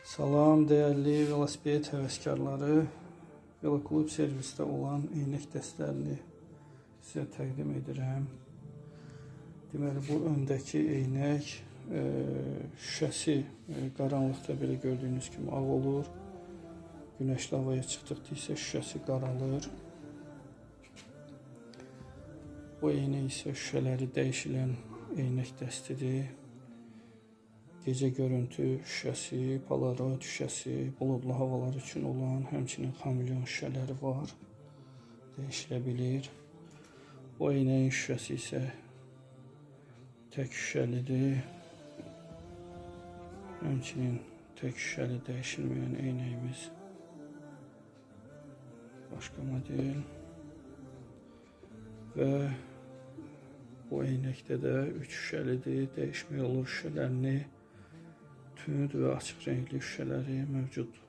Salam değerli velosiped həvəskarları, Veloklub servisdə olan eynək dəstlərini sizə təqdim edirəm. Deməli, bu öndəki eynək şüşəsi qaranlıqda belə gördüyünüz kimi ağ olur. Günəşli havaya çıxdıqda isə şüşəsi qaralır. Bu eynək isə şüşələri dəyişilən eynək dəstidir. Gecə görüntü şüşəsi, Polaroid şüşəsi, buludlu havalar üçün olan, həmçinin xamilyon şüşələri var. Dəyişilə bilir. Bu eynəyin şüşəsi isə tək şüşəlidir. Həmçinin tək şüşəli dəyişilməyən eynəyimiz başqa model. Və bu eynəkdə də 3 şüşəlidir. Dəyişmək olur şüşələrini. Tünd və açıq renkli şüşələri mövcud.